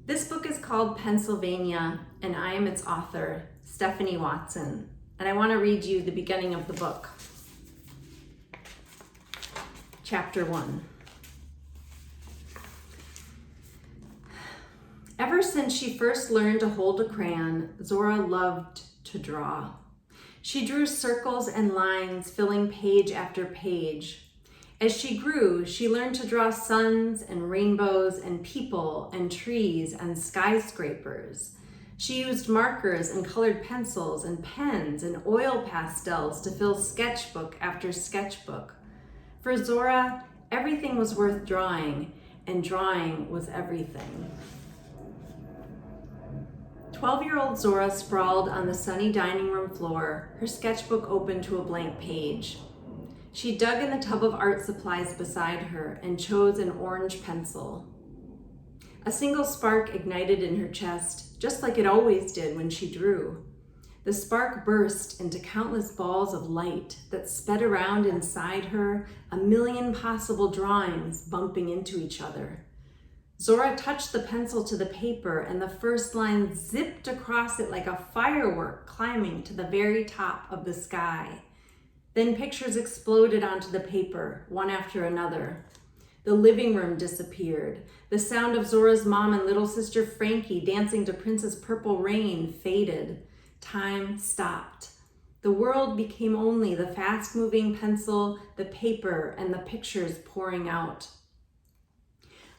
This book is called Pencilvania, and I am its author, Stephanie Watson, and I want to read you the beginning of the book. Chapter 1. Ever since she first learned to hold a crayon, Zora loved to draw. She drew circles and lines, filling page after page. As she grew, she learned to draw suns and rainbows and people and trees and skyscrapers. She used markers and colored pencils and pens and oil pastels to fill sketchbook after sketchbook. For Zora, everything was worth drawing, and drawing was everything. 12-year-old Zora sprawled on the sunny dining room floor, her sketchbook open to a blank page. She dug in the tub of art supplies beside her and chose an orange pencil. A single spark ignited in her chest, just like it always did when she drew. The spark burst into countless balls of light that sped around inside her, a million possible drawings bumping into each other. Zora touched the pencil to the paper, and the first line zipped across it like a firework climbing to the very top of the sky. Then pictures exploded onto the paper, one after another. The living room disappeared. The sound of Zora's mom and little sister Frankie dancing to Princess Purple Rain faded. Time stopped. The world became only the fast-moving pencil, the paper, and the pictures pouring out.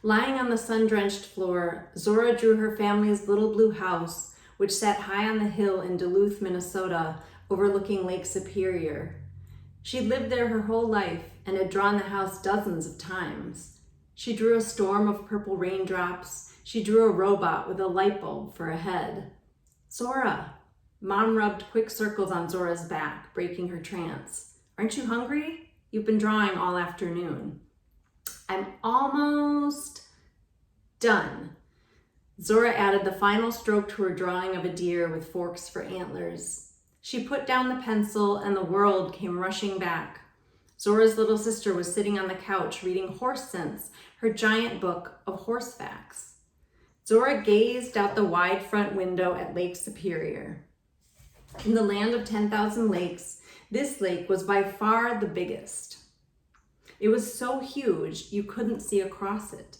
Lying on the sun-drenched floor, Zora drew her family's little blue house, which sat high on the hill in Duluth, Minnesota, overlooking Lake Superior. She'd lived there her whole life and had drawn the house dozens of times. She drew a storm of purple raindrops. She drew a robot with a light bulb for a head. Zora! Mom rubbed quick circles on Zora's back, breaking her trance. Aren't you hungry? You've been drawing all afternoon. I'm almost done. Zora added the final stroke to her drawing of a deer with forks for antlers. She put down the pencil and the world came rushing back. Zora's little sister was sitting on the couch reading Horse Sense, her giant book of horse facts. Zora gazed out the wide front window at Lake Superior. In the land of 10,000 lakes, this lake was by far the biggest. It was so huge you couldn't see across it.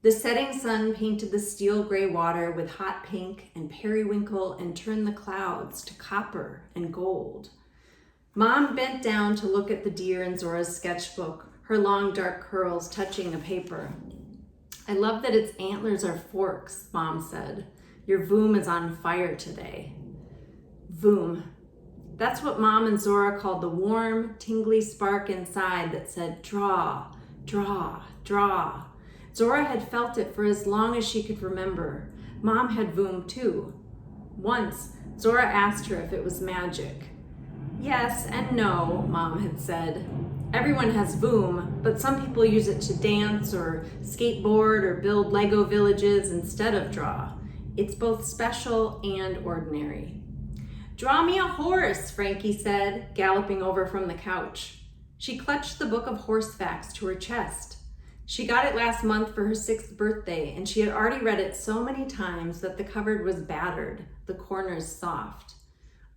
The setting sun painted the steel gray water with hot pink and periwinkle and turned the clouds to copper and gold. Mom bent down to look at the deer in Zora's sketchbook, her long dark curls touching the paper. I love that its antlers are forks, Mom said. Your voom is on fire today. Voom. That's what Mom and Zora called the warm, tingly spark inside that said, draw, draw, draw. Zora had felt it for as long as she could remember. Mom had voom too. Once, Zora asked her if it was magic. Yes and no, Mom had said. Everyone has voom, but some people use it to dance or skateboard or build Lego villages instead of draw. It's both special and ordinary. Draw me a horse, Frankie said, galloping over from the couch. She clutched the book of horse facts to her chest. She got it last month for her 6th birthday, and she had already read it so many times that the cover was battered, the corners soft.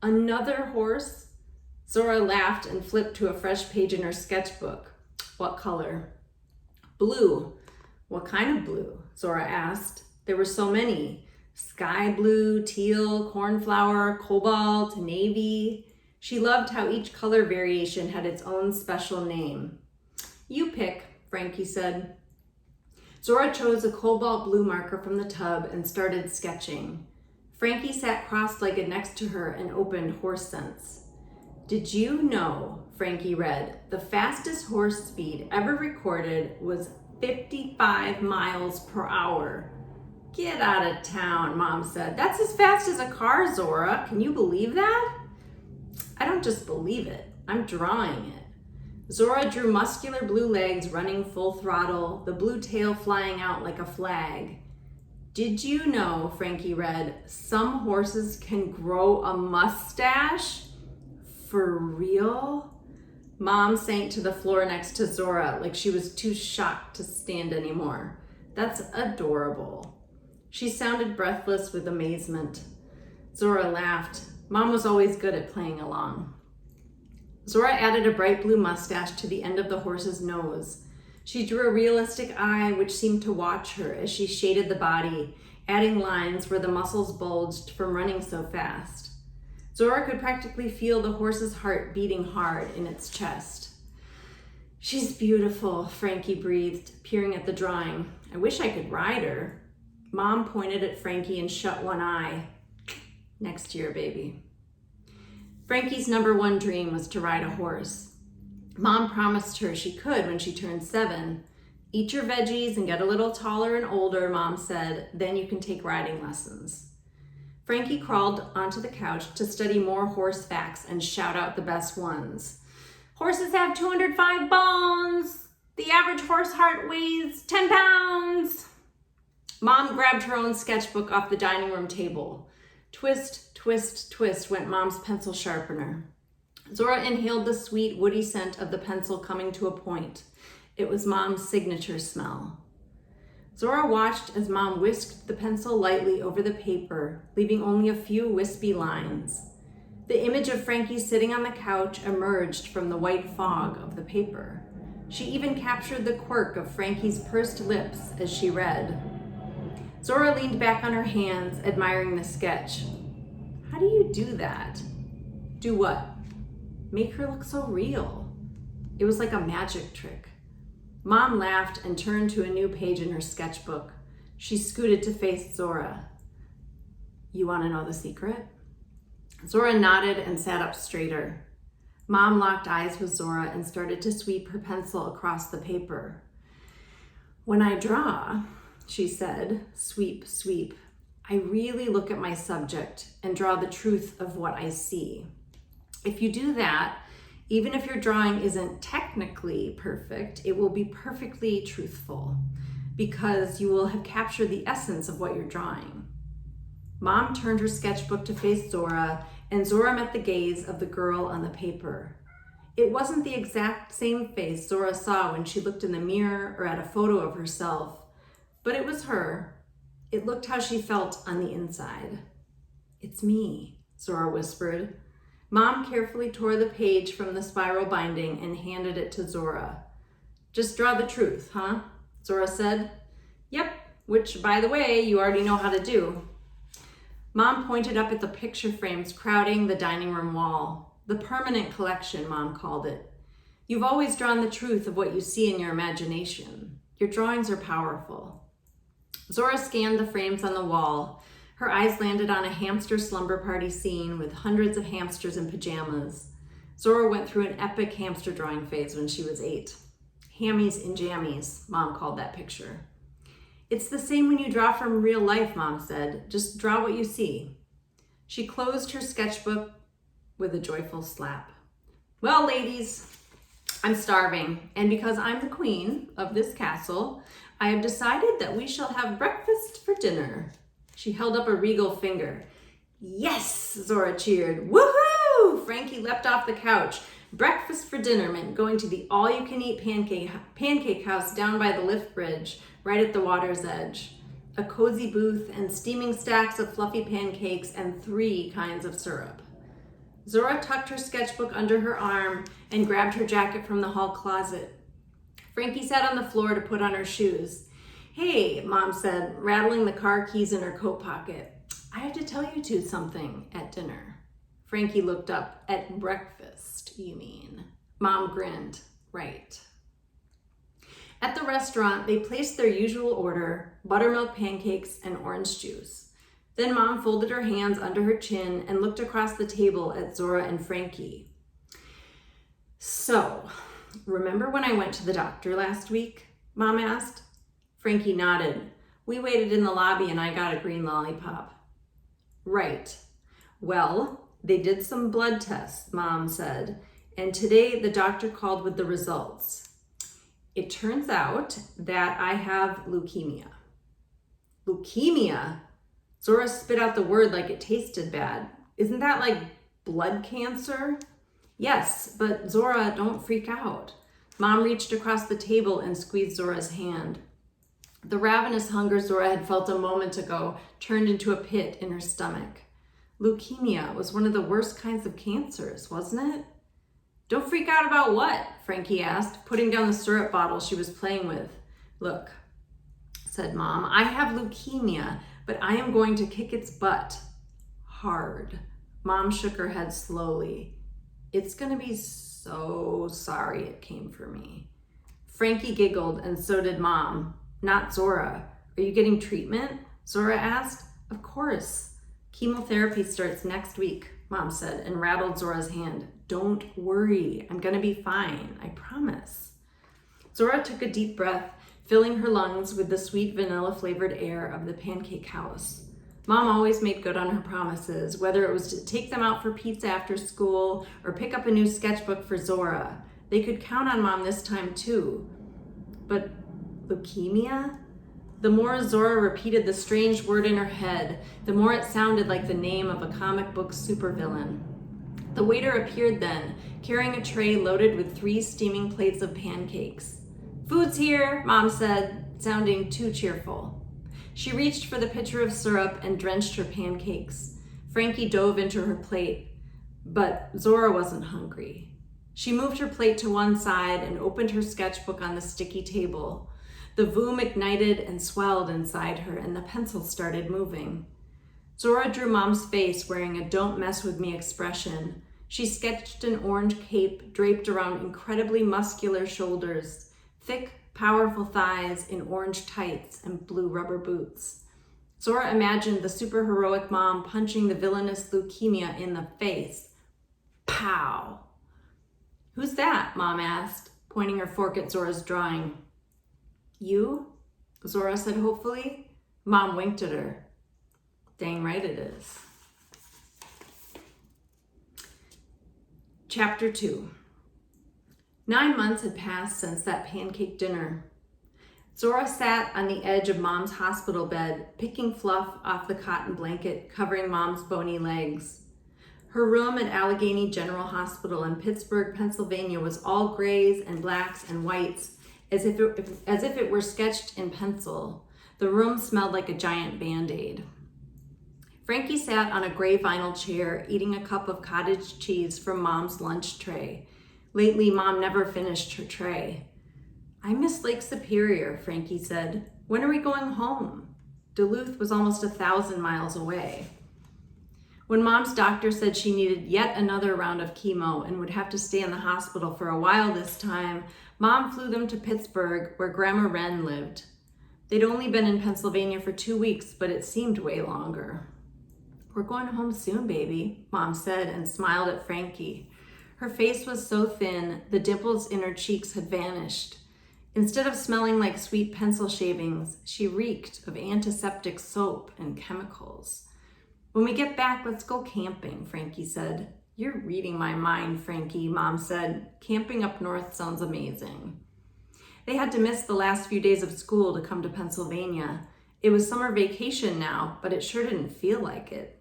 Another horse? Zora laughed and flipped to a fresh page in her sketchbook. What color? Blue. What kind of blue? Zora asked. There were so many. Sky blue, teal, cornflower, cobalt, navy. She loved how each color variation had its own special name. You pick, Frankie said. Zora chose a cobalt blue marker from the tub and started sketching. Frankie sat cross-legged next to her and opened Horse Sense. Did you know, Frankie read, the fastest horse speed ever recorded was 55 miles per hour. Get out of town, Mom said. That's as fast as a car, Zora. Can you believe that? I don't just believe it. I'm drawing it. Zora drew muscular blue legs running full throttle, the blue tail flying out like a flag. Did you know, Frankie read, some horses can grow a mustache? For real? Mom sank to the floor next to Zora like she was too shocked to stand anymore. That's adorable. She sounded breathless with amazement. Zora laughed. Mom was always good at playing along. Zora added a bright blue mustache to the end of the horse's nose. She drew a realistic eye which seemed to watch her as she shaded the body, adding lines where the muscles bulged from running so fast. Zora could practically feel the horse's heart beating hard in its chest. "She's beautiful," Frankie breathed, peering at the drawing. "I wish I could ride her." Mom pointed at Frankie and shut one eye. "Next year, baby." Frankie's number one dream was to ride a horse. Mom promised her she could when she turned 7. "Eat your veggies and get a little taller and older," Mom said, "then you can take riding lessons." Frankie crawled onto the couch to study more horse facts and shout out the best ones. "Horses have 205 bones. The average horse heart weighs 10 pounds. Mom grabbed her own sketchbook off the dining room table. Twist, twist, twist went Mom's pencil sharpener. Zora inhaled the sweet, woody scent of the pencil coming to a point. It was Mom's signature smell. Zora watched as Mom whisked the pencil lightly over the paper, leaving only a few wispy lines. The image of Frankie sitting on the couch emerged from the white fog of the paper. She even captured the quirk of Frankie's pursed lips as she read. Zora leaned back on her hands, admiring the sketch. "How do you do that?" "Do what?" "Make her look so real." It was like a magic trick. Mom laughed and turned to a new page in her sketchbook. She scooted to face Zora. "You want to know the secret?" Zora nodded and sat up straighter. Mom locked eyes with Zora and started to sweep her pencil across the paper. "When I draw," she said, "sweep, sweep, I really look at my subject and draw the truth of what I see. If you do that, even if your drawing isn't technically perfect, it will be perfectly truthful because you will have captured the essence of what you're drawing." Mom turned her sketchbook to face Zora, and Zora met the gaze of the girl on the paper. It wasn't the exact same face Zora saw when she looked in the mirror or at a photo of herself, but it was her. It looked how she felt on the inside. "It's me," Zora whispered. Mom carefully tore the page from the spiral binding and handed it to Zora. "Just draw the truth, huh?" Zora said. "Yep, which, by the way, you already know how to do." Mom pointed up at the picture frames crowding the dining room wall. The permanent collection, Mom called it. "You've always drawn the truth of what you see in your imagination. Your drawings are powerful." Zora scanned the frames on the wall. Her eyes landed on a hamster slumber party scene with hundreds of hamsters in pajamas. Zora went through an epic hamster drawing phase when she was 8. Hammies in jammies, Mom called that picture. "It's the same when you draw from real life," Mom said. "Just draw what you see." She closed her sketchbook with a joyful slap. "Well, ladies, I'm starving, and because I'm the queen of this castle, I have decided that we shall have breakfast for dinner." She held up a regal finger. "Yes!" Zora cheered. "Woohoo!" Frankie leapt off the couch. Breakfast for dinner meant going to the all-you-can-eat pancake house down by the lift bridge, right at the water's edge. A cozy booth and steaming stacks of fluffy pancakes and 3 kinds of syrup. Zora tucked her sketchbook under her arm and grabbed her jacket from the hall closet. Frankie sat on the floor to put on her shoes. "Hey," Mom said, rattling the car keys in her coat pocket. "I have to tell you two something at dinner." Frankie looked up. "At breakfast, you mean?" Mom grinned. "Right." At the restaurant, they placed their usual order, buttermilk pancakes and orange juice. Then Mom folded her hands under her chin and looked across the table at Zora and Frankie. "So, remember when I went to the doctor last week?" Mom asked. Frankie nodded. "We waited in the lobby and I got a green lollipop." "Right. Well, they did some blood tests," Mom said, "and today the doctor called with the results. It turns out that I have leukemia." "Leukemia?" Zora spit out the word like it tasted bad. "Isn't that like blood cancer?" "Yes, but Zora, don't freak out." Mom reached across the table and squeezed Zora's hand. The ravenous hunger Zora had felt a moment ago turned into a pit in her stomach. Leukemia was one of the worst kinds of cancers, wasn't it? Don't freak out about what? Frankie asked, putting down the syrup bottle she was playing with. Look, said Mom, I have leukemia, but I am going to kick its butt. Hard. Mom shook her head slowly. It's going to be so sorry it came for me. Frankie giggled, and so did Mom. Not Zora. Are you getting treatment? Zora asked. Of course. Chemotherapy starts next week, Mom said, and rattled Zora's hand. Don't worry. I'm going to be fine. I promise. Zora took a deep breath, filling her lungs with the sweet vanilla-flavored air of the pancake house. Mom always made good on her promises, whether it was to take them out for pizza after school or pick up a new sketchbook for Zora. They could count on Mom this time, too. But leukemia? The more Zora repeated the strange word in her head, the more it sounded like the name of a comic book supervillain. The waiter appeared then, carrying a tray loaded with 3 steaming plates of pancakes. Food's here, Mom said, sounding too cheerful. She reached for the pitcher of syrup and drenched her pancakes. Frankie dove into her plate, but Zora wasn't hungry. She moved her plate to one side and opened her sketchbook on the sticky table. The voom ignited and swelled inside her, and the pencil started moving. Zora drew Mom's face, wearing a don't mess with me expression. She sketched an orange cape draped around incredibly muscular shoulders, thick, powerful thighs in orange tights and blue rubber boots. Zora imagined the superheroic Mom punching the villainous leukemia in the face. Pow! Who's that? Mom asked, pointing her fork at Zora's drawing. You? Zora said hopefully. Mom winked at her. Dang right it is. Chapter 2. 9 months had passed since that pancake dinner. Zora sat on the edge of Mom's hospital bed, picking fluff off the cotton blanket covering Mom's bony legs. Her room at Allegheny General Hospital in Pittsburgh, Pennsylvania was all grays and blacks and whites, as if it were sketched in pencil. The room smelled like a giant Band-Aid. Frankie sat on a gray vinyl chair, eating a cup of cottage cheese from Mom's lunch tray. Lately, Mom never finished her tray. I miss Lake Superior, Frankie said. When are we going home? Duluth was almost 1,000 miles away. When Mom's doctor said she needed yet another round of chemo and would have to stay in the hospital for a while this time, Mom flew them to Pittsburgh, where Grandma Wren lived. They'd only been in Pennsylvania for 2 weeks, but it seemed way longer. We're going home soon, baby, Mom said and smiled at Frankie. Her face was so thin, the dimples in her cheeks had vanished. Instead of smelling like sweet pencil shavings, she reeked of antiseptic soap and chemicals. When we get back, let's go camping, Frankie said. You're reading my mind, Frankie, Mom said. Camping up north sounds amazing. They had to miss the last few days of school to come to Pennsylvania. It was summer vacation now, but it sure didn't feel like it.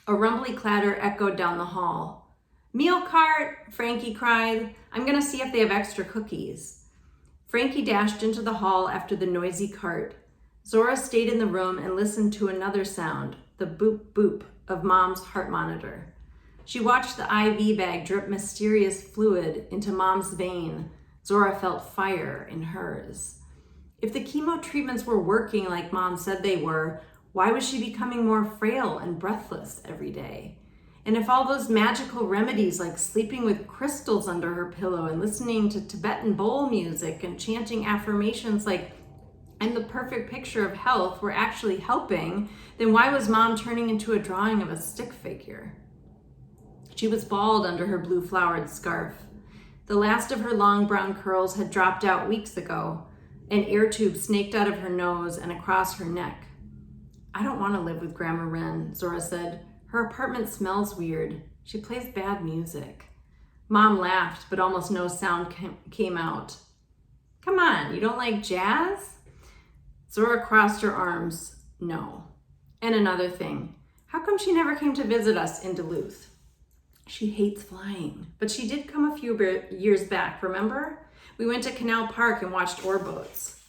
A rumbly clatter echoed down the hall. Meal cart, Frankie cried. I'm going to see if they have extra cookies. Frankie dashed into the hall after the noisy cart. Zora stayed in the room and listened to another sound, the boop boop of Mom's heart monitor. She watched the IV bag drip mysterious fluid into Mom's vein. Zora felt fire in hers. If the chemo treatments were working like Mom said they were, why was she becoming more frail and breathless every day? And if all those magical remedies like sleeping with crystals under her pillow and listening to Tibetan bowl music and chanting affirmations like "I'm the perfect picture of health" were actually helping, then why was Mom turning into a drawing of a stick figure? She was bald under her blue flowered scarf. The last of her long brown curls had dropped out weeks ago. An air tube snaked out of her nose and across her neck. I don't want to live with Grandma Wren, Zora said. Her apartment smells weird. She plays bad music. Mom laughed, but almost no sound came out. Come on, you don't like jazz? Zora crossed her arms. No. And another thing. How come she never came to visit us in Duluth? She hates flying, but she did come a few years back, remember? We went to Canal Park and watched oar boats.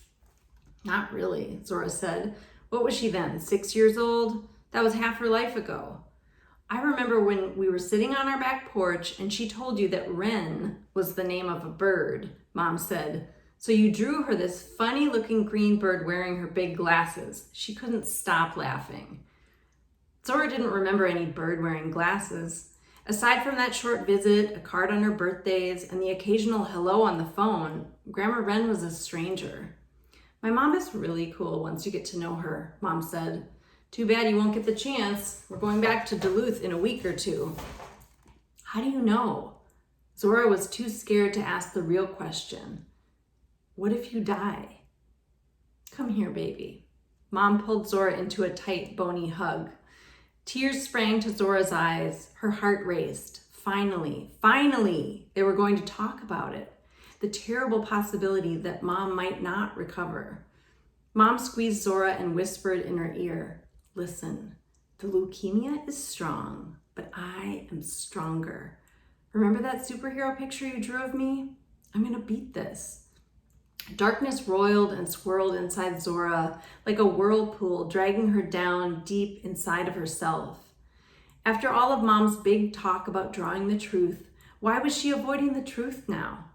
Not really, Zora said. What was she then, 6 years old? That was half her life ago. I remember when we were sitting on our back porch and she told you that Wren was the name of a bird, Mom said. So you drew her this funny looking green bird wearing her big glasses. She couldn't stop laughing. Zora didn't remember any bird wearing glasses. Aside from that short visit, a card on her birthdays, and the occasional hello on the phone, Grandma Wren was a stranger. My mom is really cool once you get to know her, Mom said. Too bad you won't get the chance. We're going back to Duluth in a week or two. How do you know? Zora was too scared to ask the real question. What if you die? Come here, baby. Mom pulled Zora into a tight, bony hug. Tears sprang to Zora's eyes. Her heart raced. Finally, they were going to talk about it. The terrible possibility that Mom might not recover. Mom squeezed Zora and whispered in her ear, listen, the leukemia is strong, but I am stronger. Remember that superhero picture you drew of me? I'm gonna beat this. Darkness roiled and swirled inside Zora like a whirlpool, dragging her down deep inside of herself. After all of Mom's big talk about drawing the truth, why was she avoiding the truth now?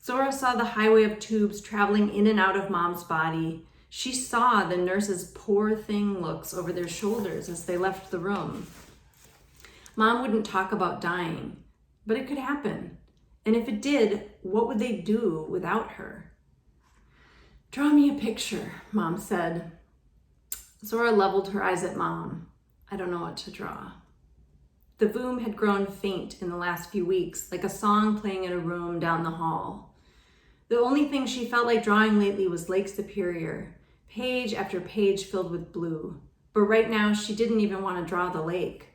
Zora saw the highway of tubes traveling in and out of Mom's body. She saw the nurses' poor thing looks over their shoulders as they left the room. Mom wouldn't talk about dying, but it could happen. And if it did, what would they do without her? Draw me a picture, Mom said. Zora leveled her eyes at Mom. I don't know what to draw. The boom had grown faint in the last few weeks, like a song playing in a room down the hall. The only thing she felt like drawing lately was Lake Superior, page after page filled with blue. But right now, she didn't even want to draw the lake.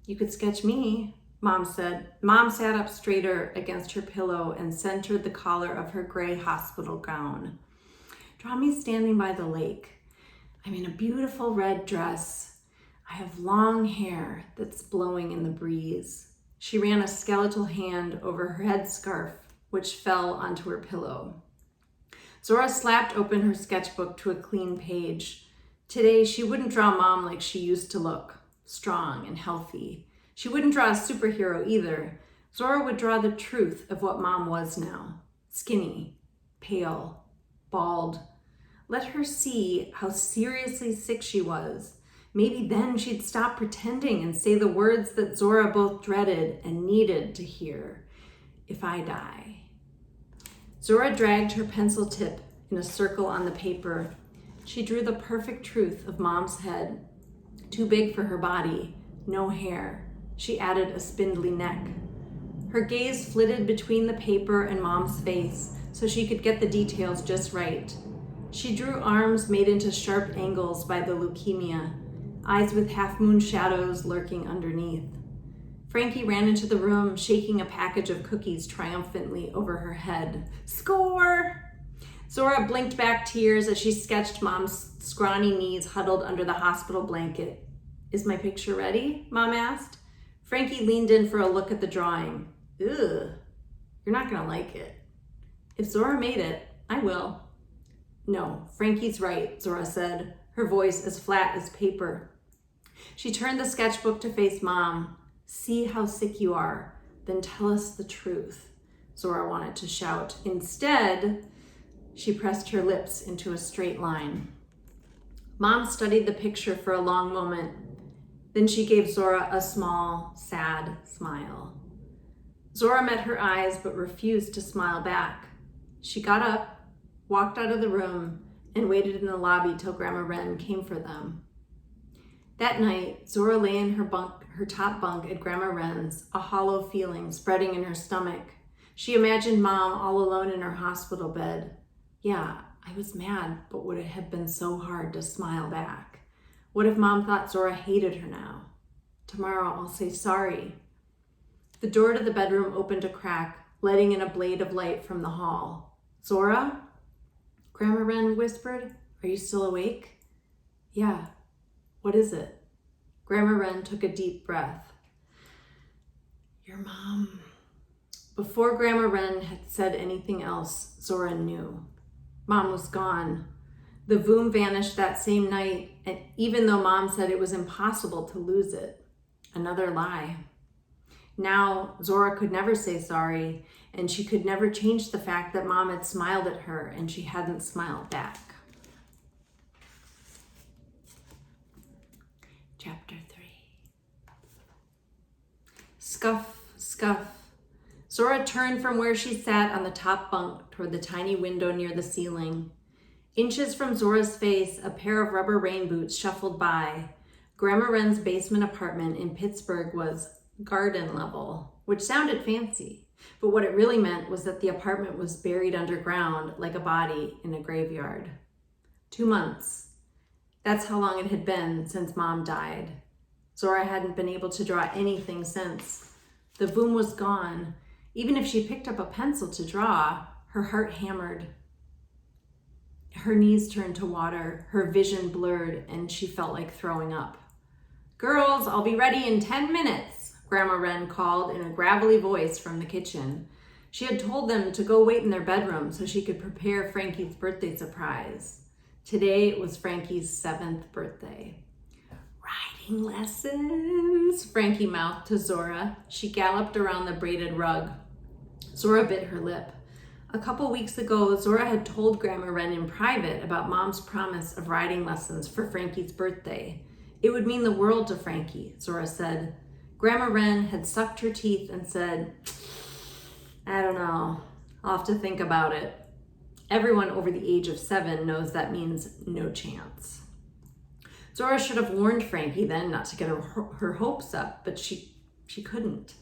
You could sketch me, Mom said. Mom sat up straighter against her pillow and centered the collar of her gray hospital gown. Draw me standing by the lake. I'm in a beautiful red dress. I have long hair that's blowing in the breeze. She ran a skeletal hand over her headscarf, which fell onto her pillow. Zora slapped open her sketchbook to a clean page. Today, she wouldn't draw Mom like she used to look, strong and healthy. She wouldn't draw a superhero either. Zora would draw the truth of what Mom was now. Skinny, pale, bald. Let her see how seriously sick she was. Maybe then she'd stop pretending and say the words that Zora both dreaded and needed to hear. If I die. Zora dragged her pencil tip in a circle on the paper. She drew the perfect truth of Mom's head. Too big for her body, no hair. She added a spindly neck. Her gaze flitted between the paper and Mom's face so she could get the details just right. She drew arms made into sharp angles by the leukemia, eyes with half-moon shadows lurking underneath. Frankie ran into the room, shaking a package of cookies triumphantly over her head. Score! Zora blinked back tears as she sketched Mom's scrawny knees huddled under the hospital blanket. Is my picture ready? Mom asked. Frankie leaned in for a look at the drawing. Ugh, you're not gonna like it. If Zora made it, I will. No, Frankie's right, Zora said, her voice as flat as paper. She turned the sketchbook to face Mom. See how sick you are, then tell us the truth, Zora wanted to shout. Instead, she pressed her lips into a straight line. Mom studied the picture for a long moment. Then she gave Zora a small, sad smile. Zora met her eyes but refused to smile back. She got up, walked out of the room, and waited in the lobby till Grandma Wren came for them. That night, Zora lay in her top bunk at Grandma Wren's, a hollow feeling spreading in her stomach. She imagined Mom all alone in her hospital bed. Yeah, I was mad, but would it have been so hard to smile back? What if Mom thought Zora hated her now? Tomorrow I'll say sorry. The door to the bedroom opened a crack, letting in a blade of light from the hall. Zora? Grandma Wren whispered. Are you still awake? Yeah. What is it? Grandma Wren took a deep breath. Your mom. Before Grandma Wren had said anything else, Zora knew. Mom was gone. The voom vanished that same night, and even though Mom said it was impossible to lose it. Another lie. Now, Zora could never say sorry, and she could never change the fact that Mom had smiled at her and she hadn't smiled back. Chapter 3. Scuff, scuff. Zora turned from where she sat on the top bunk toward the tiny window near the ceiling. Inches from Zora's face, a pair of rubber rain boots shuffled by. Grandma Wren's basement apartment in Pittsburgh was garden level, which sounded fancy, but what it really meant was that the apartment was buried underground like a body in a graveyard. 2 months. That's how long it had been since Mom died. Zora hadn't been able to draw anything since. The voom was gone. Even if she picked up a pencil to draw, her heart hammered. Her knees turned to water, her vision blurred, and she felt like throwing up. "Girls, I'll be ready in 10 minutes, Grandma Wren called in a gravelly voice from the kitchen. She had told them to go wait in their bedroom so she could prepare Frankie's birthday surprise. Today was Frankie's 7th birthday. "Riding lessons," Frankie mouthed to Zora. She galloped around the braided rug. Zora bit her lip. A couple weeks ago, Zora had told Grandma Wren in private about Mom's promise of riding lessons for Frankie's birthday. It would mean the world to Frankie, Zora said. Grandma Wren had sucked her teeth and said, "I don't know. I'll have to think about it." Everyone over the age of 7 knows that means no chance. Zora should have warned Frankie then not to get her hopes up, but she couldn't.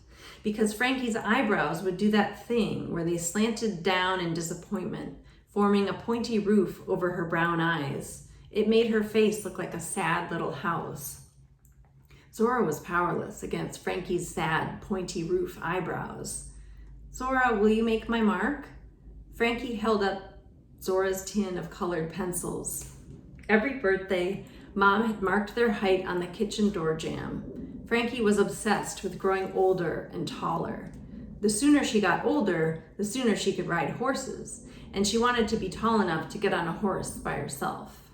Because Frankie's eyebrows would do that thing where they slanted down in disappointment, forming a pointy roof over her brown eyes. It made her face look like a sad little house. Zora was powerless against Frankie's sad, pointy roof eyebrows. "Zora, will you make my mark?" Frankie held up Zora's tin of colored pencils. Every birthday, Mom had marked their height on the kitchen door jamb. Frankie was obsessed with growing older and taller. The sooner she got older, the sooner she could ride horses, and she wanted to be tall enough to get on a horse by herself.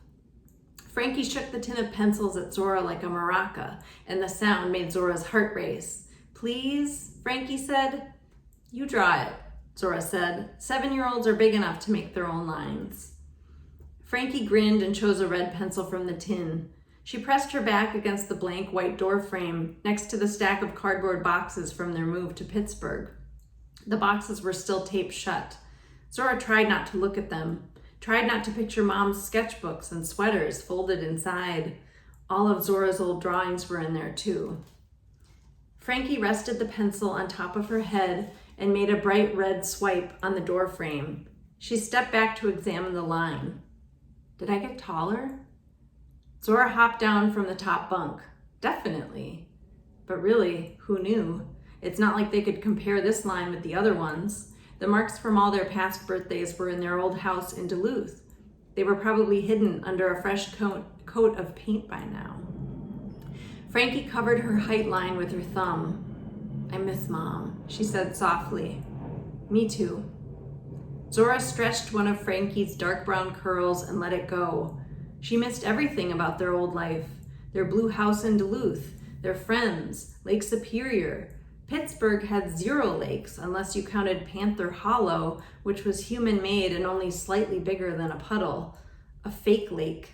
Frankie shook the tin of pencils at Zora like a maraca, and the sound made Zora's heart race. "Please," Frankie said. "You draw it," Zora said. 7-year-olds are big enough to make their own lines. Frankie grinned and chose a red pencil from the tin. She pressed her back against the blank white door frame next to the stack of cardboard boxes from their move to Pittsburgh. The boxes were still taped shut. Zora tried not to look at them, tried not to picture Mom's sketchbooks and sweaters folded inside. All of Zora's old drawings were in there too. Frankie rested the pencil on top of her head and made a bright red swipe on the door frame. She stepped back to examine the line. Did I get taller? Zora hopped down from the top bunk. Definitely. But really, who knew? It's not like they could compare this line with the other ones. The marks from all their past birthdays were in their old house in Duluth. They were probably hidden under a fresh coat of paint by now. Frankie covered her height line with her thumb. "I miss Mom," she said softly. "Me too." Zora stretched one of Frankie's dark brown curls and let it go. She missed everything about their old life. Their blue house in Duluth, their friends, Lake Superior. Pittsburgh had 0 lakes unless you counted Panther Hollow, which was human-made and only slightly bigger than a puddle. A fake lake.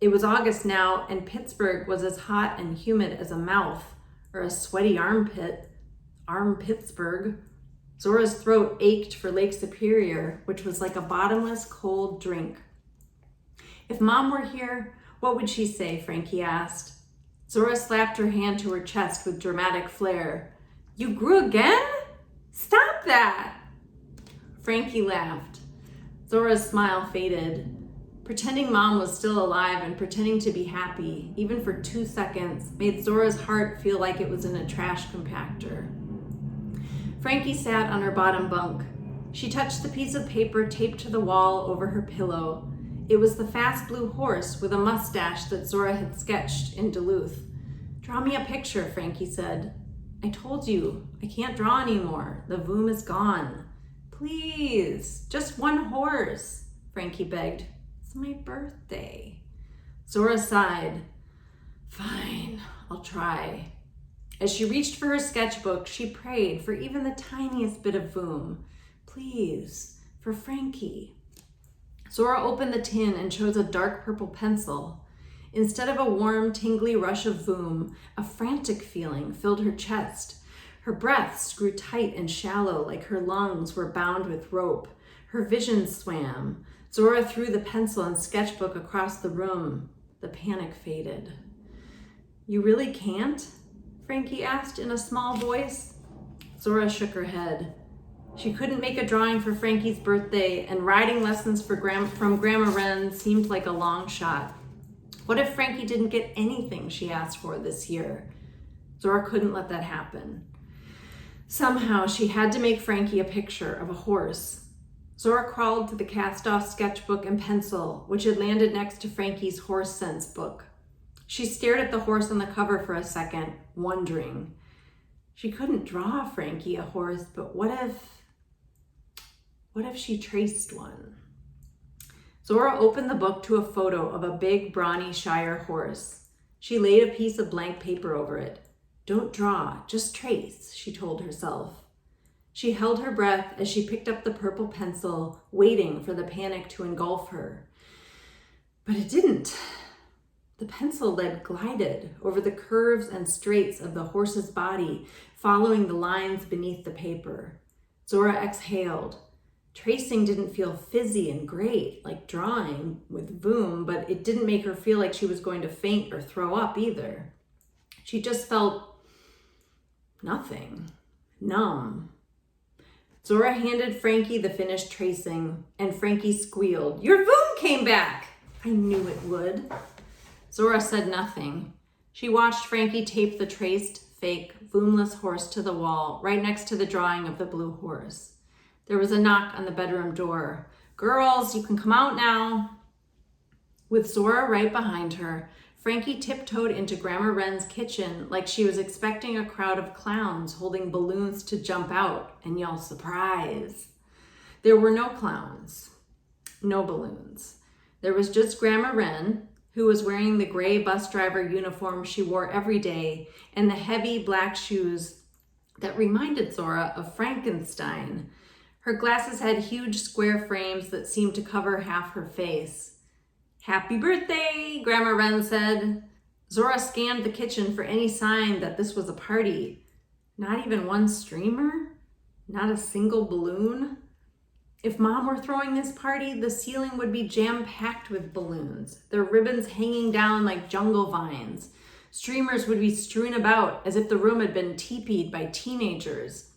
It was August now, and Pittsburgh was as hot and humid as a mouth, or a sweaty armpit. Pittsburgh. Zora's throat ached for Lake Superior, which was like a bottomless, cold drink. "If Mom were here, what would she say?" Frankie asked. Zora slapped her hand to her chest with dramatic flair. "You grew again? Stop that!" Frankie laughed. Zora's smile faded. Pretending Mom was still alive and pretending to be happy, even for 2 seconds, made Zora's heart feel like it was in a trash compactor. Frankie sat on her bottom bunk. She touched the piece of paper taped to the wall over her pillow. It was the fast blue horse with a mustache that Zora had sketched in Duluth. "Draw me a picture," Frankie said. "I told you, I can't draw anymore. The voom is gone." "Please, just one horse." Frankie begged. It's my birthday. Zora sighed. Fine, I'll try. As she reached for her sketchbook, she prayed for even the tiniest bit of voom. Please, for Frankie. Zora opened the tin and chose a dark purple pencil. Instead of a warm, tingly rush of voom, a frantic feeling filled her chest. Her breaths grew tight and shallow, like her lungs were bound with rope. Her vision swam. Zora threw the pencil and sketchbook across the room. The panic faded. You really can't? Frankie asked in a small voice. Zora shook her head. She couldn't make a drawing for Frankie's birthday, and riding lessons from Grandma Wren seemed like a long shot. What if Frankie didn't get anything she asked for this year? Zora couldn't let that happen. Somehow she had to make Frankie a picture of a horse. Zora crawled to the cast-off sketchbook and pencil, which had landed next to Frankie's horse sense book. She stared at the horse on the cover for a second, wondering. She couldn't draw Frankie a horse, but what if she traced one? Zora opened the book to a photo of a big, brawny Shire horse. She laid a piece of blank paper over it. Don't draw, just trace, she told herself. She held her breath as she picked up the purple pencil, waiting for the panic to engulf her. But it didn't. The pencil lead glided over the curves and straights of the horse's body, following the lines beneath the paper. Zora exhaled. Tracing didn't feel fizzy and great, like drawing with voom, but it didn't make her feel like she was going to faint or throw up either. She just felt nothing, numb. Zora handed Frankie the finished tracing, and Frankie squealed, Your voom came back! I knew it would. Zora said nothing. She watched Frankie tape the traced, fake, voomless horse to the wall, right next to the drawing of the blue horse. There was a knock on the bedroom door. Girls, you can come out now. With Zora right behind her, Frankie tiptoed into Grandma Wren's kitchen like she was expecting a crowd of clowns holding balloons to jump out and yell, surprise. There were no clowns, no balloons. There was just Grandma Wren, who was wearing the gray bus driver uniform she wore every day and the heavy black shoes that reminded Zora of Frankenstein. Her glasses had huge square frames that seemed to cover half her face. Happy birthday, Grandma Wren said. Zora scanned the kitchen for any sign that this was a party. Not even one streamer? Not a single balloon? If Mom were throwing this party, the ceiling would be jam-packed with balloons, their ribbons hanging down like jungle vines. Streamers would be strewn about as if the room had been teepeed by teenagers.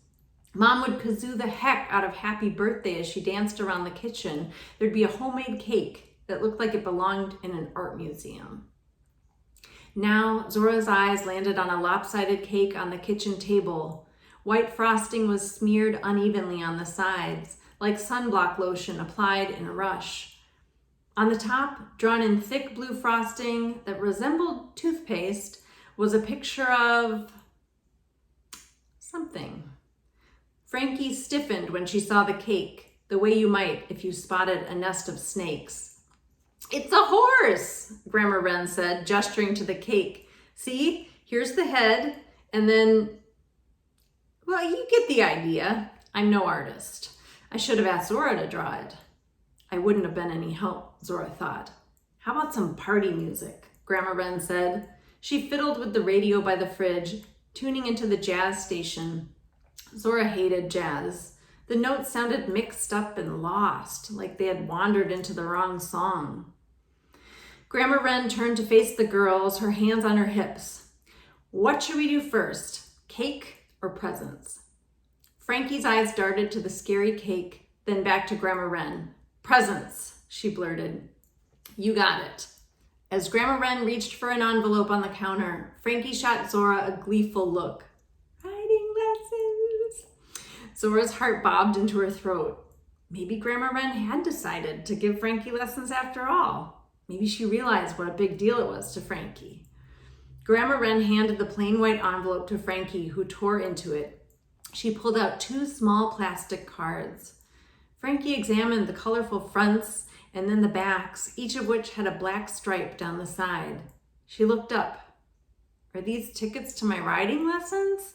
Mom would kazoo the heck out of happy birthday as she danced around the kitchen. There'd be a homemade cake that looked like it belonged in an art museum. Now, Zora's eyes landed on a lopsided cake on the kitchen table. White frosting was smeared unevenly on the sides, like sunblock lotion applied in a rush. On the top, drawn in thick blue frosting that resembled toothpaste, was a picture of something. Frankie stiffened when she saw the cake, the way you might if you spotted a nest of snakes. It's a horse, Grandma Wren said, gesturing to the cake. See, here's the head, and then, well, you get the idea. I'm no artist. I should have asked Zora to draw it. I wouldn't have been any help, Zora thought. How about some party music? Grandma Wren said. She fiddled with the radio by the fridge, tuning into the jazz station. Zora hated jazz. The notes sounded mixed up and lost, like they had wandered into the wrong song. Grandma Wren turned to face the girls, her hands on her hips. What should we do first, cake or presents? Frankie's eyes darted to the scary cake, then back to Grandma Wren. Presents, she blurted. You got it. As Grandma Wren reached for an envelope on the counter, Frankie shot Zora a gleeful look. Writing lessons. Zora's heart bobbed into her throat. Maybe Grandma Wren had decided to give Frankie lessons after all. Maybe she realized what a big deal it was to Frankie. Grandma Wren handed the plain white envelope to Frankie, who tore into it. She pulled out 2 small plastic cards. Frankie examined the colorful fronts and then the backs, each of which had a black stripe down the side. She looked up. Are these tickets to my riding lessons?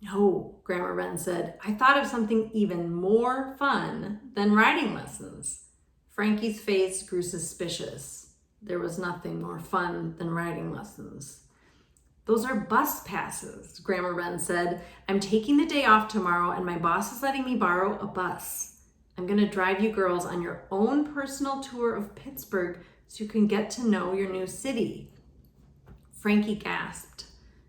No, Grandma Wren said. I thought of something even more fun than riding lessons. Frankie's face grew suspicious. There was nothing more fun than riding lessons. Those are bus passes, Grandma Wren said. I'm taking the day off tomorrow and my boss is letting me borrow a bus. I'm going to drive you girls on your own personal tour of Pittsburgh so you can get to know your new city. Frankie gasped.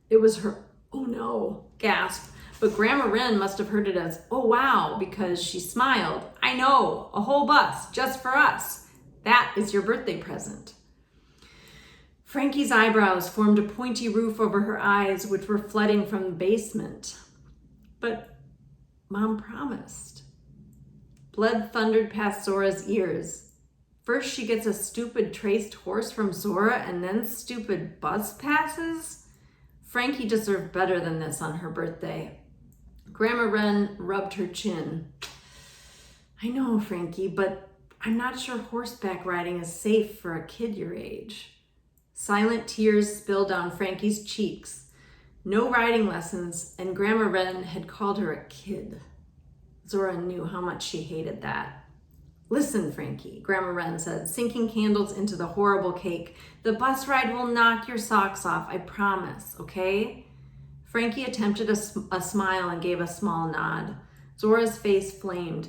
It was her, oh no, gasp. But Grandma Wren must have heard it as, oh wow, because she smiled. I know, a whole bus just for us. That is your birthday present. Frankie's eyebrows formed a pointy roof over her eyes, which were flooding from the basement. But Mom promised. Blood thundered past Zora's ears. First she gets a stupid traced horse from Zora and then stupid bus passes? Frankie deserved better than this on her birthday. Grandma Wren rubbed her chin. I know, Frankie, but I'm not sure horseback riding is safe for a kid your age. Silent tears spilled down Frankie's cheeks. No riding lessons, and Grandma Wren had called her a kid. Zora knew how much she hated that. Listen, Frankie, Grandma Wren said, sinking candles into the horrible cake. The bus ride will knock your socks off, I promise, okay? Frankie attempted a smile and gave a small nod. Zora's face flamed.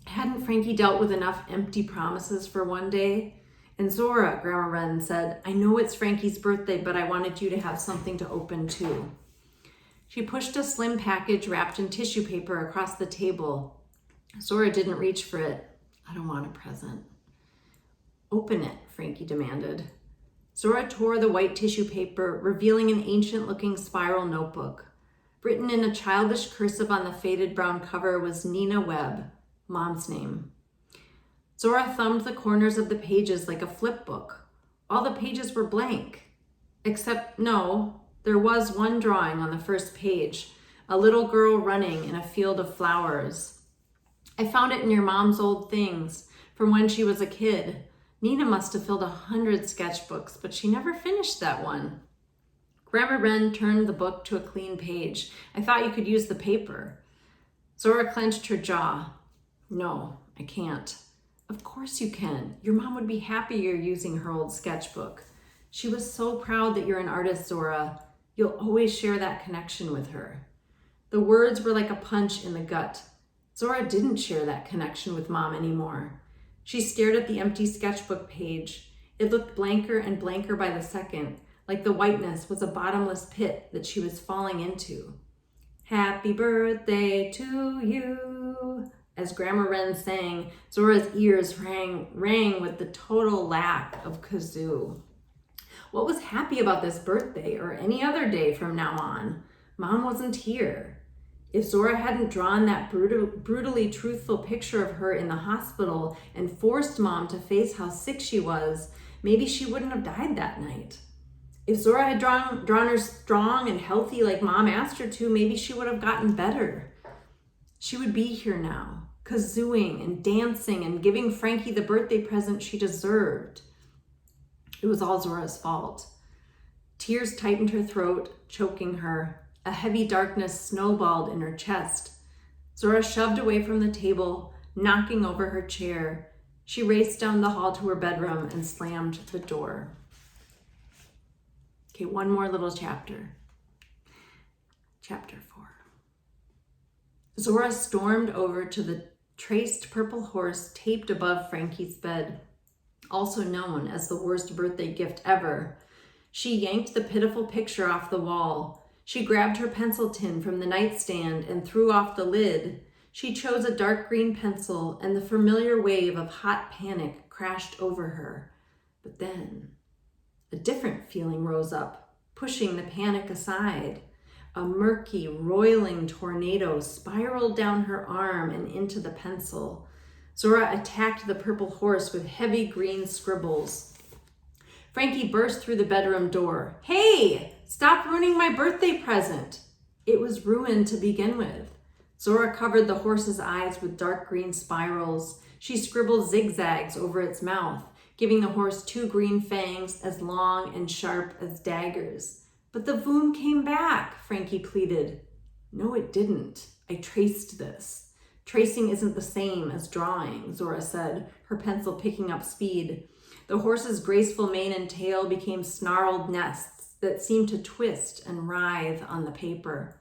Hadn't Frankie dealt with enough empty promises for one day? And Zora, Grandma Wren said, I know it's Frankie's birthday, but I wanted you to have something to open too. She pushed a slim package wrapped in tissue paper across the table. Zora didn't reach for it. I don't want a present. Open it, Frankie demanded. Zora tore the white tissue paper, revealing an ancient-looking spiral notebook. Written in a childish cursive on the faded brown cover was Nina Webb, Mom's name. Zora thumbed the corners of the pages like a flip book. All the pages were blank. Except, no, there was one drawing on the first page, a little girl running in a field of flowers. I found it in your mom's old things from when she was a kid. Nina must have filled 100 sketchbooks, but she never finished that one. Grandma Wren turned the book to a clean page. I thought you could use the paper. Zora clenched her jaw. No, I can't. Of course you can. Your mom would be happy you're using her old sketchbook. She was so proud that you're an artist, Zora. You'll always share that connection with her. The words were like a punch in the gut. Zora didn't share that connection with Mom anymore. She stared at the empty sketchbook page. It looked blanker and blanker by the second, like the whiteness was a bottomless pit that she was falling into. Happy birthday to you. As Grandma Wren sang, Zora's ears rang with the total lack of kazoo. What was happy about this birthday or any other day from now on? Mom wasn't here. If Zora hadn't drawn that brutally truthful picture of her in the hospital and forced Mom to face how sick she was, maybe she wouldn't have died that night. If Zora had drawn her strong and healthy like Mom asked her to, maybe she would have gotten better. She would be here now, kazooing and dancing and giving Frankie the birthday present she deserved. It was all Zora's fault. Tears tightened her throat, choking her. A heavy darkness snowballed in her chest. Zora shoved away from the table, knocking over her chair. She raced down the hall to her bedroom and slammed the door. Okay, one more little chapter. Chapter 4. Zora stormed over to the traced purple horse taped above Frankie's bed, also known as the worst birthday gift ever. She yanked the pitiful picture off the wall. She grabbed her pencil tin from the nightstand and threw off the lid. She chose a dark green pencil, and the familiar wave of hot panic crashed over her. But then, a different feeling rose up, pushing the panic aside. A murky, roiling tornado spiraled down her arm and into the pencil. Zora attacked the purple horse with heavy green scribbles. Frankie burst through the bedroom door. Hey, stop ruining my birthday present. It was ruined to begin with. Zora covered the horse's eyes with dark green spirals. She scribbled zigzags over its mouth, giving the horse 2 green fangs as long and sharp as daggers. But the voom came back, Frankie pleaded. No, it didn't. I traced this. Tracing isn't the same as drawing, Zora said, her pencil picking up speed. The horse's graceful mane and tail became snarled nests that seemed to twist and writhe on the paper.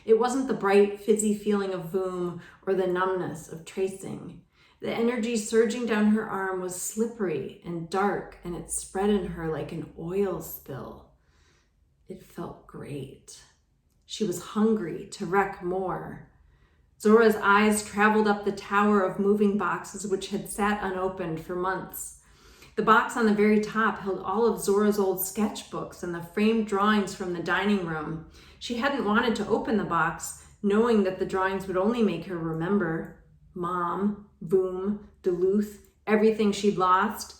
It wasn't the bright, fizzy feeling of voom or the numbness of tracing. The energy surging down her arm was slippery and dark, and it spread in her like an oil spill. It felt great. She was hungry to wreck more. Zora's eyes traveled up the tower of moving boxes which had sat unopened for months. The box on the very top held all of Zora's old sketchbooks and the framed drawings from the dining room. She hadn't wanted to open the box, knowing that the drawings would only make her remember Mom, Voom, Duluth, everything she'd lost.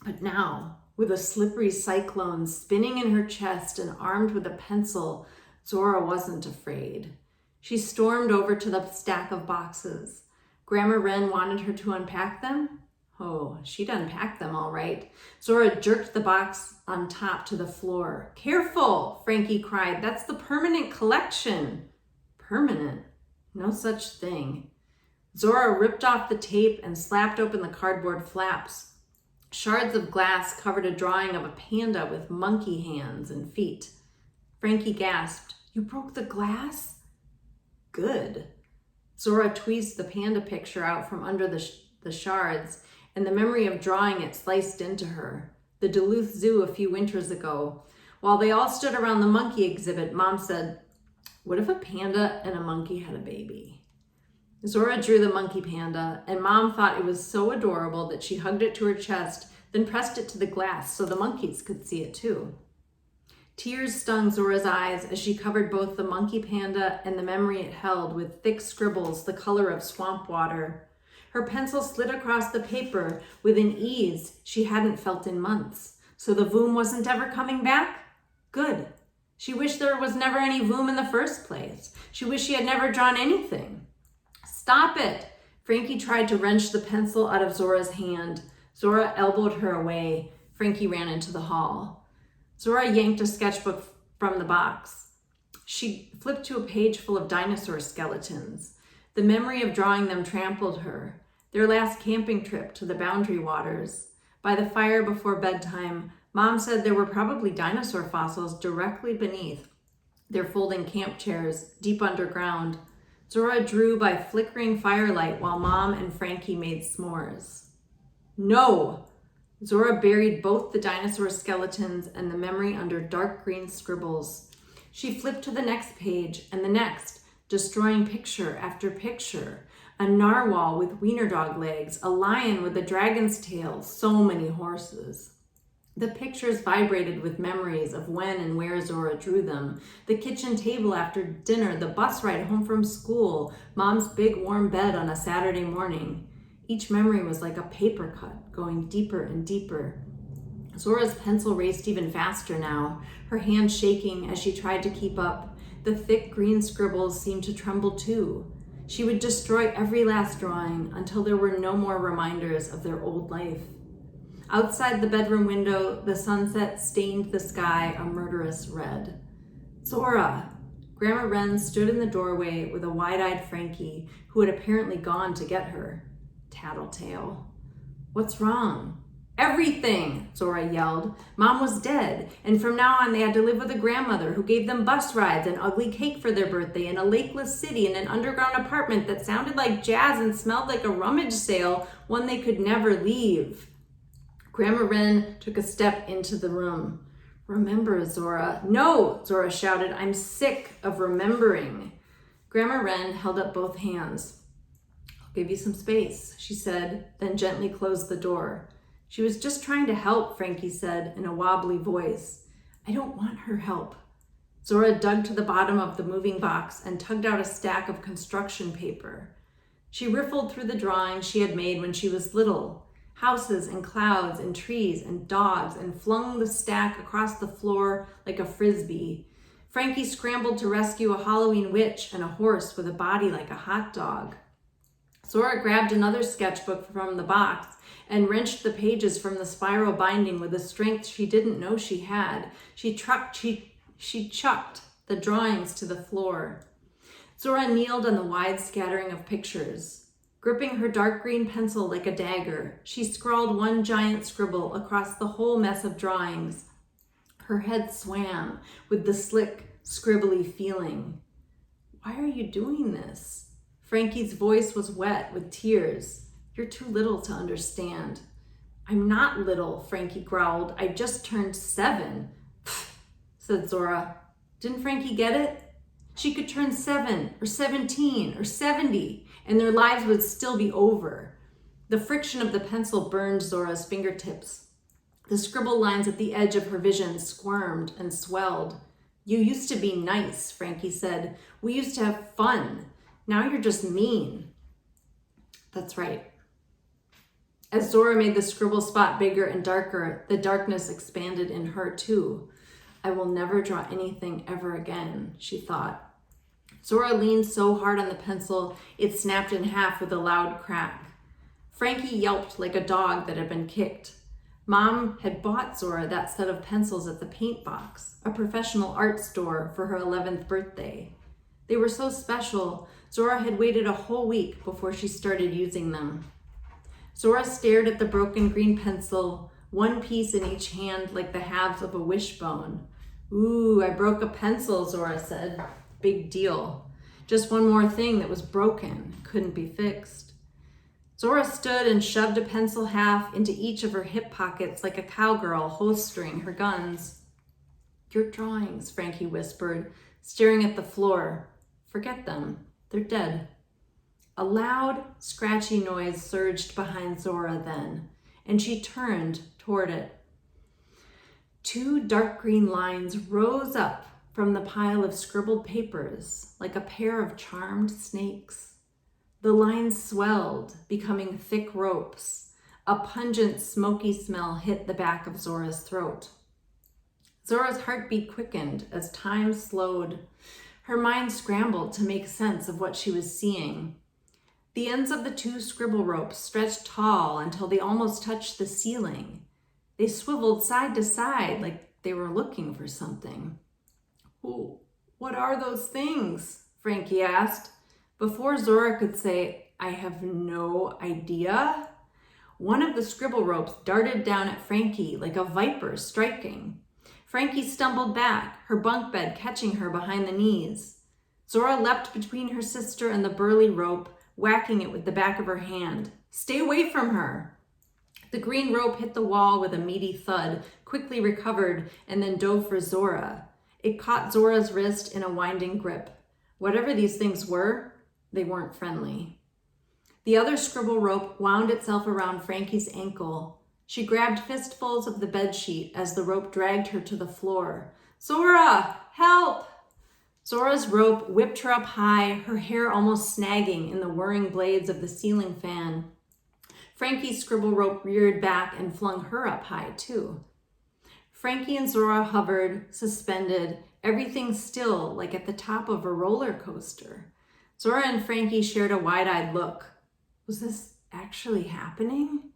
But now, with a slippery cyclone spinning in her chest and armed with a pencil, Zora wasn't afraid. She stormed over to the stack of boxes. Grandma Wren wanted her to unpack them. Oh, she'd unpack them all right. Zora jerked the box on top to the floor. Careful, Frankie cried. That's the permanent collection. Permanent? No such thing. Zora ripped off the tape and slapped open the cardboard flaps. Shards of glass covered a drawing of a panda with monkey hands and feet. Frankie gasped. You broke the glass? Good. Zora tweezed the panda picture out from under the shards, and the memory of drawing it sliced into her. The Duluth Zoo a few winters ago. While they all stood around the monkey exhibit, Mom said, what if a panda and a monkey had a baby? Zora drew the monkey panda, and Mom thought it was so adorable that she hugged it to her chest, then pressed it to the glass so the monkeys could see it too. Tears stung Zora's eyes as she covered both the monkey panda and the memory it held with thick scribbles the color of swamp water. Her pencil slid across the paper with an ease she hadn't felt in months. So the voom wasn't ever coming back? Good. She wished there was never any voom in the first place. She wished she had never drawn anything. Stop it! Frankie tried to wrench the pencil out of Zora's hand. Zora elbowed her away. Frankie ran into the hall. Zora yanked a sketchbook from the box. She flipped to a page full of dinosaur skeletons. The memory of drawing them trampled her. Their last camping trip to the Boundary Waters. By the fire before bedtime, Mom said there were probably dinosaur fossils directly beneath their folding camp chairs, deep underground. Zora drew by flickering firelight while Mom and Frankie made s'mores. No! Zora buried both the dinosaur skeletons and the memory under dark green scribbles. She flipped to the next page and the next, destroying picture after picture. A narwhal with wiener dog legs, a lion with a dragon's tail, so many horses. The pictures vibrated with memories of when and where Zora drew them. The kitchen table after dinner, the bus ride home from school, Mom's big warm bed on a Saturday morning. Each memory was like a paper cut, going deeper and deeper. Zora's pencil raced even faster now, her hand shaking as she tried to keep up. The thick green scribbles seemed to tremble too. She would destroy every last drawing until there were no more reminders of their old life. Outside the bedroom window, the sunset stained the sky a murderous red. Zora! Grandma Wren stood in the doorway with a wide-eyed Frankie, who had apparently gone to get her. Tattletale. What's wrong? Everything, Zora yelled. Mom was dead, and from now on they had to live with a grandmother who gave them bus rides, an ugly cake for their birthday, in a lakeless city, in an underground apartment that sounded like jazz and smelled like a rummage sale, one they could never leave. Grandma Wren took a step into the room. Remember, Zora. No, Zora shouted. I'm sick of remembering. Grandma Wren held up both hands. I'll give you some space, she said, then gently closed the door. She was just trying to help, Frankie said in a wobbly voice. I don't want her help. Zora dug to the bottom of the moving box and tugged out a stack of construction paper. She riffled through the drawings she had made when she was little. Houses and clouds and trees and dogs, and flung the stack across the floor like a frisbee. Frankie scrambled to rescue a Halloween witch and a horse with a body like a hot dog. Zora grabbed another sketchbook from the box and wrenched the pages from the spiral binding with a strength she didn't know she had. She chucked the drawings to the floor. Zora kneeled on the wide scattering of pictures. Gripping her dark green pencil like a dagger, she scrawled one giant scribble across the whole mess of drawings. Her head swam with the slick, scribbly feeling. "Why are you doing this?" Frankie's voice was wet with tears. "You're too little to understand." "I'm not little," Frankie growled. "I just turned 7. "Pfft," said Zora. Didn't Frankie get it? She could turn 7 or 17 or 70, and their lives would still be over. The friction of the pencil burned Zora's fingertips. The scribble lines at the edge of her vision squirmed and swelled. "You used to be nice," Frankie said. "We used to have fun. Now you're just mean." "That's right." As Zora made the scribble spot bigger and darker, the darkness expanded in her too. "I will never draw anything ever again," she thought. Zora leaned so hard on the pencil, it snapped in half with a loud crack. Frankie yelped like a dog that had been kicked. Mom had bought Zora that set of pencils at the Paint Box, a professional art store, for her 11th birthday. They were so special, Zora had waited a whole week before she started using them. Zora stared at the broken green pencil, one piece in each hand like the halves of a wishbone. "Ooh, I broke a pencil," Zora said. "Big deal. Just one more thing that was broken, couldn't be fixed." Zora stood and shoved a pencil half into each of her hip pockets like a cowgirl holstering her guns. "Your drawings," Frankie whispered, staring at the floor. "Forget them. They're dead." A loud, scratchy noise surged behind Zora then, and she turned toward it. 2 dark green lines rose up from the pile of scribbled papers like a pair of charmed snakes. The lines swelled, becoming thick ropes. A pungent, smoky smell hit the back of Zora's throat. Zora's heartbeat quickened as time slowed. Her mind scrambled to make sense of what she was seeing. The ends of the 2 scribble ropes stretched tall until they almost touched the ceiling. They swiveled side to side like they were looking for something. "Oh, what are those things?" Frankie asked. Before Zora could say, "I have no idea," one of the scribble ropes darted down at Frankie like a viper striking. Frankie stumbled back, her bunk bed catching her behind the knees. Zora leapt between her sister and the burly rope, whacking it with the back of her hand. "Stay away from her!" The green rope hit the wall with a meaty thud, quickly recovered, and then dove for Zora. It caught Zora's wrist in a winding grip. Whatever these things were, they weren't friendly. The other scribble rope wound itself around Frankie's ankle. She grabbed fistfuls of the bedsheet as the rope dragged her to the floor. "Zora, help!" Zora's rope whipped her up high, her hair almost snagging in the whirring blades of the ceiling fan. Frankie's scribble rope reared back and flung her up high too. Frankie and Zora hovered, suspended, everything still like at the top of a roller coaster. Zora and Frankie shared a wide-eyed look. Was this actually happening?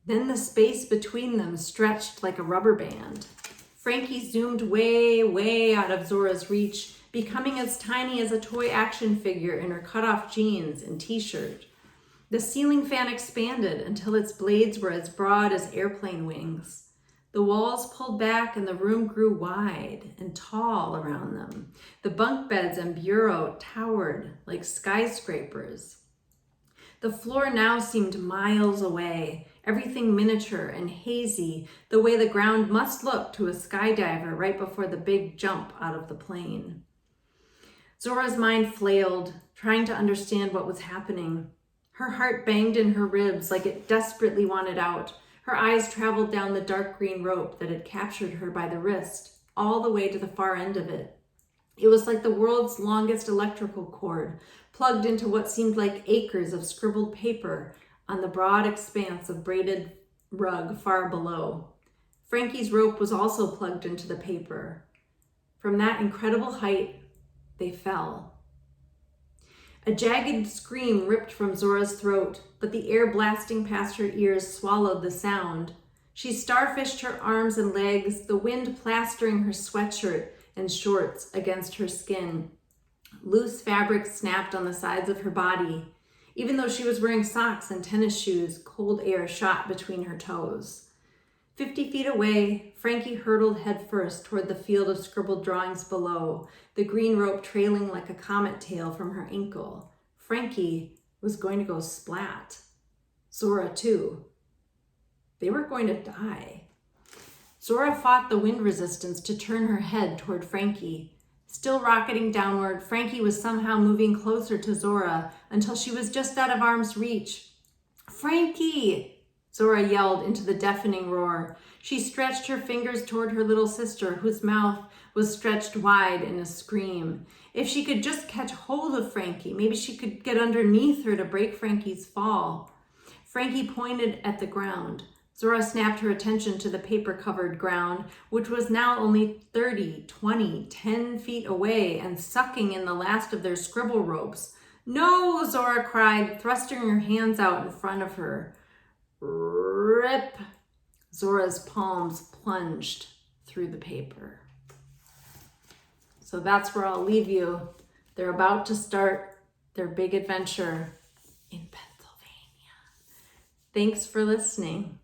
Then the space between them stretched like a rubber band. Frankie zoomed way, way out of Zora's reach, becoming as tiny as a toy action figure in her cut-off jeans and t-shirt. The ceiling fan expanded until its blades were as broad as airplane wings. The walls pulled back and the room grew wide and tall around them. The bunk beds and bureau towered like skyscrapers. The floor now seemed miles away, everything miniature and hazy, the way the ground must look to a skydiver right before the big jump out of the plane. Zora's mind flailed, trying to understand what was happening. Her heart banged in her ribs like it desperately wanted out. Her eyes traveled down the dark green rope that had captured her by the wrist, all the way to the far end of it. It was like the world's longest electrical cord, plugged into what seemed like acres of scribbled paper on the broad expanse of braided rug far below. Frankie's rope was also plugged into the paper. From that incredible height, they fell. A jagged scream ripped from Zora's throat, but the air blasting past her ears swallowed the sound. She starfished her arms and legs, the wind plastering her sweatshirt and shorts against her skin. Loose fabric snapped on the sides of her body. Even though she was wearing socks and tennis shoes, cold air shot between her toes. 50 feet away, Frankie hurtled headfirst toward the field of scribbled drawings below, the green rope trailing like a comet tail from her ankle. Frankie was going to go splat. Zora, too. They were going to die. Zora fought the wind resistance to turn her head toward Frankie. Still rocketing downward, Frankie was somehow moving closer to Zora until she was just out of arm's reach. "Frankie!" Zora yelled into the deafening roar. She stretched her fingers toward her little sister, whose mouth was stretched wide in a scream. If she could just catch hold of Frankie, maybe she could get underneath her to break Frankie's fall. Frankie pointed at the ground. Zora snapped her attention to the paper-covered ground, which was now only 30, 20, 10 feet away and sucking in the last of their scribble ropes. "No!" Zora cried, thrusting her hands out in front of her. Rip! Zora's palms plunged through the paper. So that's where I'll leave you. They're about to start their big adventure in Pennsylvania. Thanks for listening.